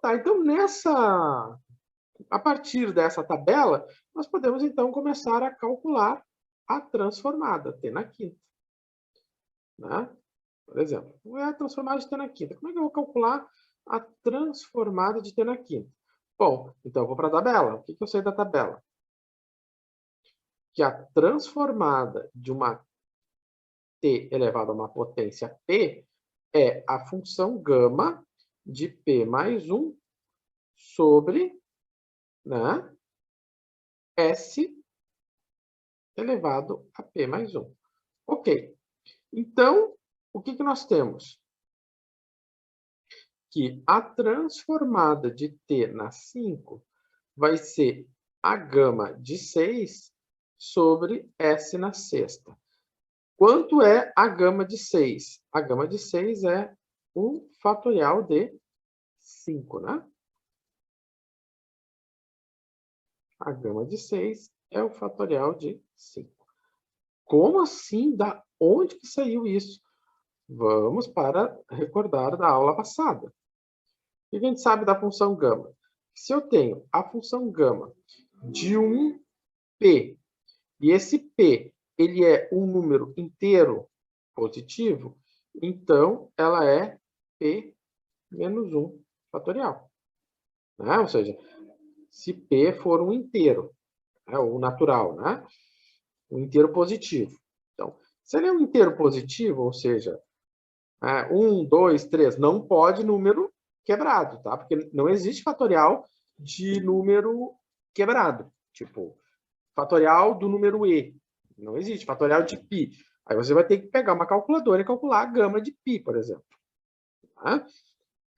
Tá, então a partir dessa tabela, nós podemos então começar a calcular a transformada, t na quinta. Né? Por exemplo, qual é a transformada de t na quinta? Como é que eu vou calcular a transformada de t na quinta? Bom, então eu vou para a tabela. O que eu sei da tabela? Que a transformada de uma t elevado a uma potência p é a função gama de p mais 1 sobre, né, s elevado a p mais 1. Ok. Então, o que nós temos? Que a transformada de t na 5 vai ser a gama de 6 sobre s na sexta. Quanto é a gama de 6? A gama de 6 é o fatorial de 5, né? A gama de 6 é o fatorial de 5. Como assim? Da onde que saiu isso? Vamos para recordar da aula passada. O que a gente sabe da função gama? Se eu tenho a função gama de um p, e esse p ele é um número inteiro positivo, então ela é p menos 1 fatorial. Né? Ou seja, se p for um inteiro, né? O natural, né? Um inteiro positivo. Então, se ele é um inteiro positivo, ou seja, 1, 2, 3, não pode número quebrado, tá? Porque não existe fatorial de número quebrado. Tipo, fatorial do número e. Não existe. Fatorial de π. Aí você vai ter que pegar uma calculadora e calcular a gama de π, por exemplo. Tá?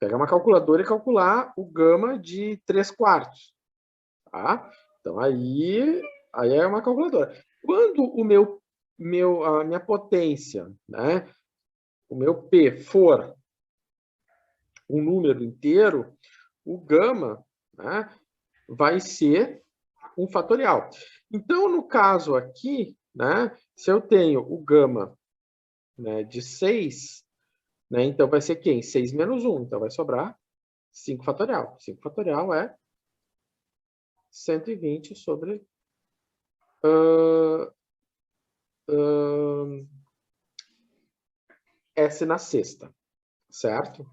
Pegar uma calculadora e calcular o gama de 3/4. Tá? Então, aí é uma calculadora. Quando a minha potência, né, o meu P for um número inteiro, o gama, né, vai ser um fatorial. Então, no caso aqui, né, se eu tenho o gama, né, de 6, né, então vai ser quem? 6 menos 1. Então, vai sobrar 5 fatorial. 5 fatorial é 120 sobre S na sexta, certo?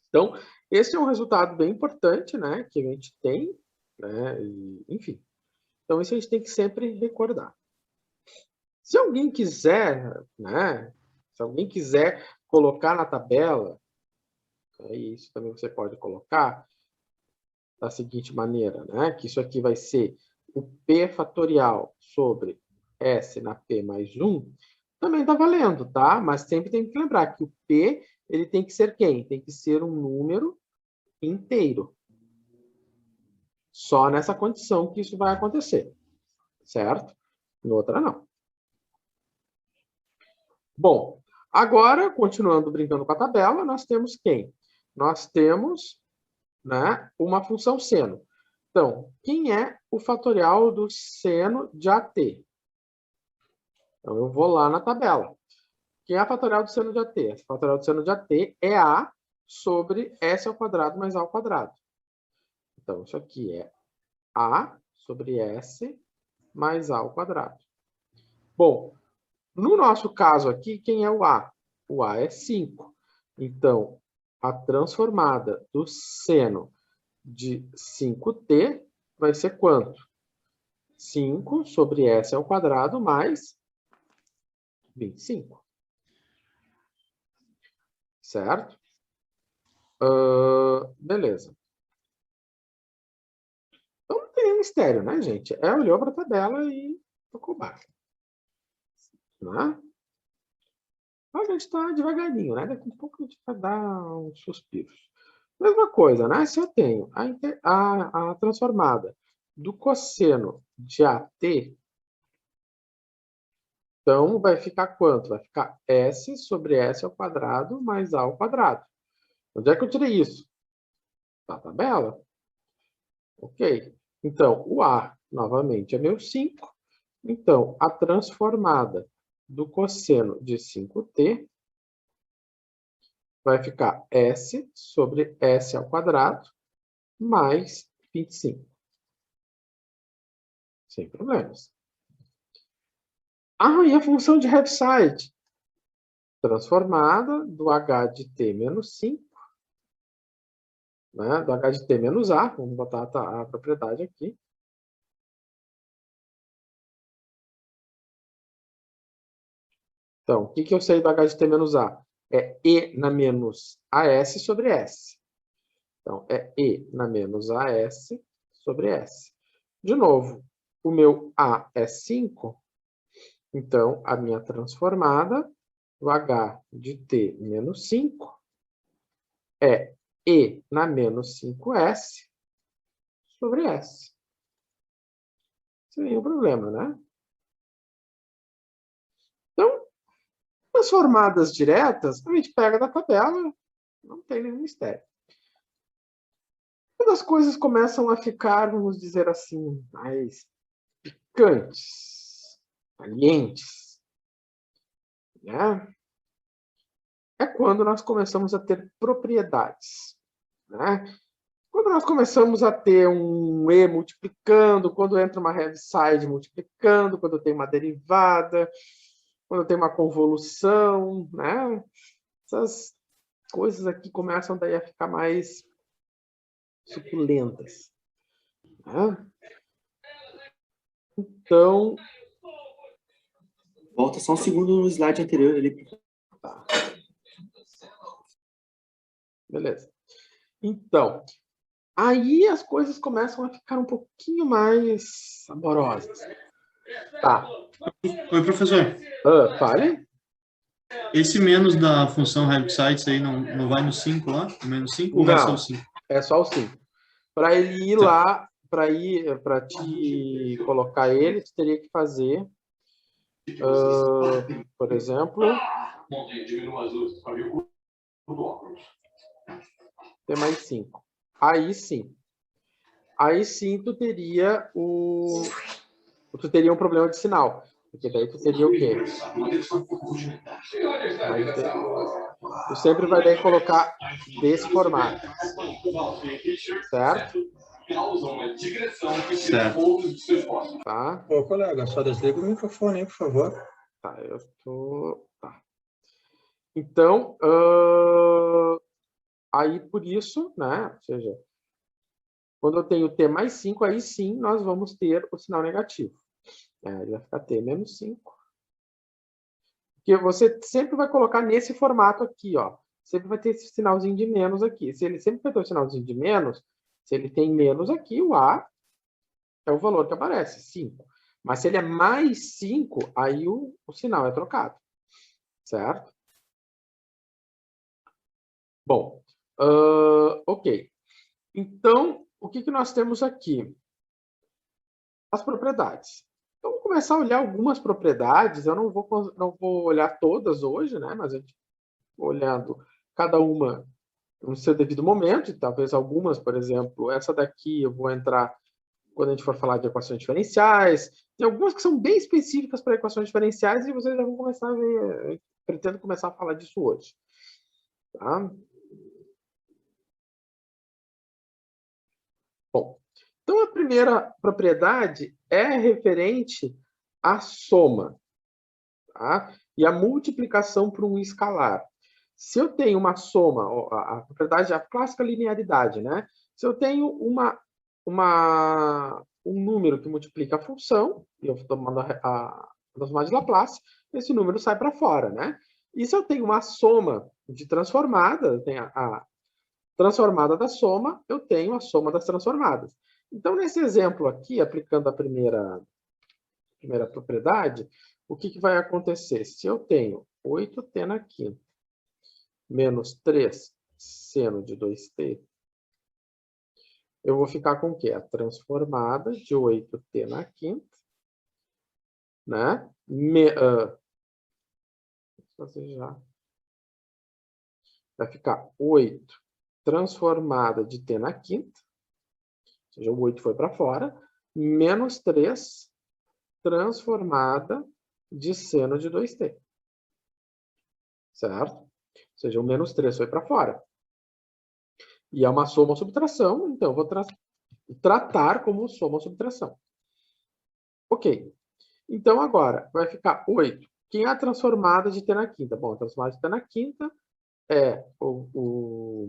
Então, esse é um resultado bem importante, né, que a gente tem, né, e, enfim. Então, isso a gente tem que sempre recordar. Se alguém quiser, né, se alguém quiser colocar na tabela, isso também você pode colocar da seguinte maneira, né, que isso aqui vai ser o P fatorial sobre S na P mais 1, também está valendo, tá? Mas sempre tem que lembrar que o P ele tem que ser quem? Tem que ser um número inteiro. Só nessa condição que isso vai acontecer, certo? Em outra, não. Bom, agora, continuando brincando com a tabela, nós temos quem? Nós temos, né, uma função seno. Então, quem é o fatorial do seno de AT? Então, eu vou lá na tabela. Quem é a fatorial do seno de AT? A fatorial do seno de AT é A sobre S ao quadrado mais A ao quadrado. Então, isso aqui é A sobre S mais A ao quadrado. Bom, no nosso caso aqui, quem é o A? O A é 5. Então, a transformada do seno de 5t vai ser quanto? 5 sobre S ao quadrado mais 25. Certo? Beleza. Então, não tem mistério, né, gente? Olhou para a tabela e tocou barco. Né? A gente está devagarinho, né? Daqui a pouco a gente vai dar uns suspiros. Mesma coisa, né? Se eu tenho a transformada do cosseno de AT, então vai ficar quanto? Vai ficar S sobre S ao quadrado mais A ao quadrado. Onde é que eu tirei isso? Da tabela. Ok. Então, o A, novamente, é meu 5. Então, a transformada do cosseno de 5t vai ficar S sobre S ao quadrado mais 25. Sem problemas. E a função de Heaviside? Transformada do h de t menos 5, né, do h de t menos a, vamos botar a propriedade aqui. Então, o que eu sei do h de t menos a? É e na menos as sobre s. Então, é e na menos as sobre s. De novo, o meu a é 5, então a minha transformada do h de t menos 5 é e na menos 5s sobre s. Sem nenhum problema, né? Então, transformadas diretas, a gente pega da tabela, não tem nenhum mistério. Quando as coisas começam a ficar, vamos dizer assim, mais picantes, calientes, né? É quando nós começamos a ter propriedades, né? Quando nós começamos a ter um E multiplicando, quando entra uma Heaviside multiplicando, quando tem uma derivada, quando tem uma convolução, né? Essas coisas aqui começam daí a ficar mais suculentas, né? Então... Volta só um segundo no slide anterior ali. Tá. Beleza. Então, aí as coisas começam a ficar um pouquinho mais saborosas. Tá. Oi, professor. Fale. Esse menos da função Heaviside aí não vai no 5 lá? O menos 5 ou vai só o 5? É só o 5. Para ele ir lá, para te colocar ele, você teria que fazer, por exemplo, T mais 5. Aí sim tu teria um problema de sinal. Porque daí tu teria o quê? Tu sempre vai daí colocar desse formato. Certo? Certo. Tá? Ô, colega, só desliga o microfone aí, por favor. Tá, Tá. Então, aí por isso, né? Ou seja, quando eu tenho T mais 5, aí sim nós vamos ter o sinal negativo. Ele vai ficar T menos 5. Porque você sempre vai colocar nesse formato aqui, ó. Sempre vai ter esse sinalzinho de menos aqui. Se ele sempre vai ter o sinalzinho de menos, se ele tem menos aqui, o A é o valor que aparece, 5. Mas se ele é mais 5, aí o sinal é trocado. Certo? Bom, ok. Então, o que nós temos aqui? As propriedades. Então, vamos começar a olhar algumas propriedades. Eu não vou olhar todas hoje, né? Mas a gente olhando cada uma no seu devido momento, e talvez algumas, por exemplo, essa daqui eu vou entrar quando a gente for falar de equações diferenciais. Tem algumas que são bem específicas para equações diferenciais e vocês já vão começar a ver. Eu pretendo começar a falar disso hoje. Tá? Bom, então a primeira propriedade é referente à soma, tá? E a multiplicação por um escalar. Se eu tenho uma soma, a propriedade é a clássica linearidade, né? Se eu tenho um número que multiplica a função, e eu estou tomando a transformada de Laplace, esse número sai para fora, né? E se eu tenho uma soma de transformada, eu tenho a transformada da soma, eu tenho a soma das transformadas. Então, nesse exemplo aqui, aplicando a primeira propriedade, o que vai acontecer? Se eu tenho 8t na quinta menos 3 seno de 2t, eu vou ficar com o quê? A transformada de 8t na quinta, né? Vai ficar 8 transformada de t na quinta, ou seja, o 8 foi para fora, menos 3 transformada de seno de 2t. Certo? Ou seja, o menos 3 foi para fora. E é uma soma ou subtração, então eu vou tratar como soma ou subtração. Ok. Então, agora, vai ficar 8. Quem é a transformada de t na quinta? Bom, a transformada de t na quinta é o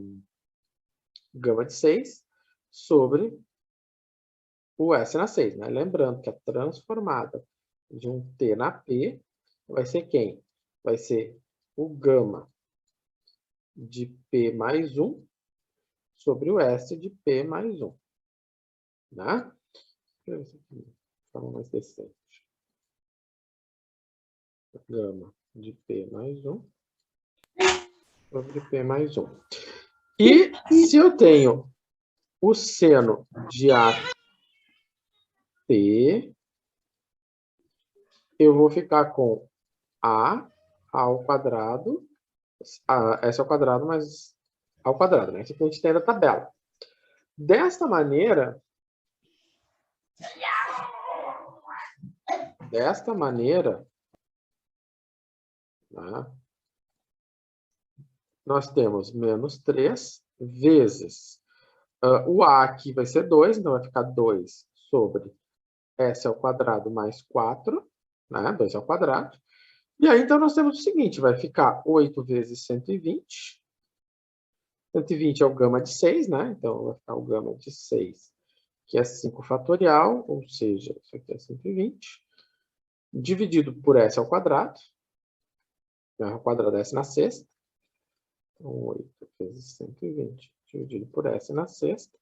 gama de 6 sobre o S na 6, né? Lembrando que a transformada de um T na P vai ser quem? Vai ser o gama de P mais 1 sobre o S de P mais 1. Né? Deixa eu ver isso aqui de forma mais decente. Gama de P mais 1 sobre P mais 1. E se eu tenho o seno de AT, eu vou ficar com A ao quadrado, S ao quadrado, mas ao quadrado, né? Isso aqui a gente tem na tabela. Desta maneira, né, nós temos menos 3 vezes o A aqui vai ser 2, então vai ficar 2 sobre S ao quadrado mais 4, né? 2 ao quadrado. E aí, então, nós temos o seguinte, vai ficar 8 vezes 120. 120 é o gama de 6, né? Então, vai ficar o gama de 6, que é 5 fatorial, ou seja, isso aqui é 120, dividido por S ao quadrado. R ao quadrado é S na sexta. Então, 8 vezes 120 dividido por S na sexta,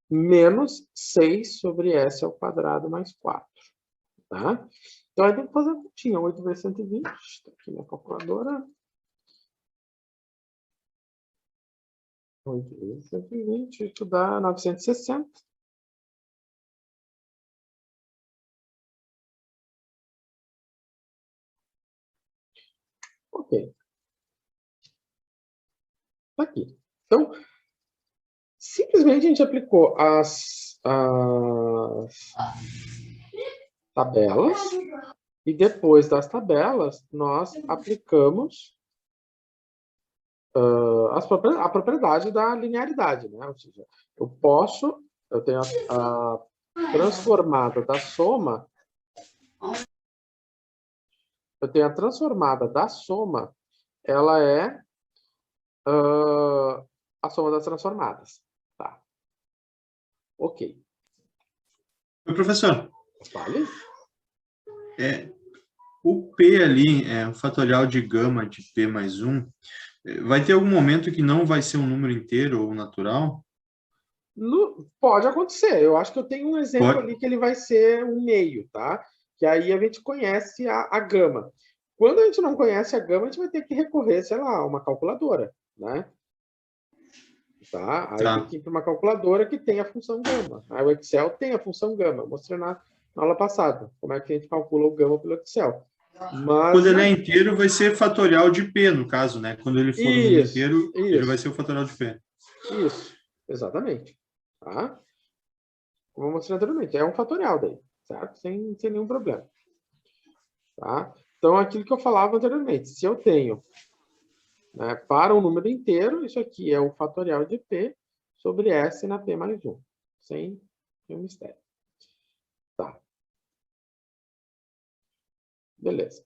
menos 6 sobre S ao quadrado mais 4. Tá? Então, aí tem que fazer a continha. 8 vezes 120, está aqui na calculadora. 8 vezes 120, isso dá 960. Ok. Está aqui. Então, simplesmente a gente aplicou as tabelas e depois das tabelas nós aplicamos a propriedade da linearidade, né? Ou seja, eu tenho a transformada da soma, ela é a soma das transformadas. Tá. Ok. Professor, Vale? o P ali, o fatorial de gama de P mais 1, vai ter algum momento que não vai ser um número inteiro ou natural? Pode acontecer. Eu acho que eu tenho um exemplo ali que ele vai ser um meio, tá? Que aí a gente conhece a gama. Quando a gente não conhece a gama, a gente vai ter que recorrer, sei lá, a uma calculadora, né? Tá? Aí tem que ir para uma calculadora que tem a função gama. Aí o Excel tem a função gama. Eu mostrei na aula passada como é que a gente calcula o gama pelo Excel. Mas, quando ele é inteiro, vai ser fatorial de P, no caso, né? Quando ele for um número inteiro, ele vai ser o fatorial de P. Isso, exatamente. Tá? Como eu mostrei anteriormente, é um fatorial daí, certo? Sem nenhum problema. Tá? Então, aquilo que eu falava anteriormente, se eu tenho, né, para um número inteiro, isso aqui é o fatorial de P sobre S na P mais 1, sem nenhum mistério. Tá. Beleza.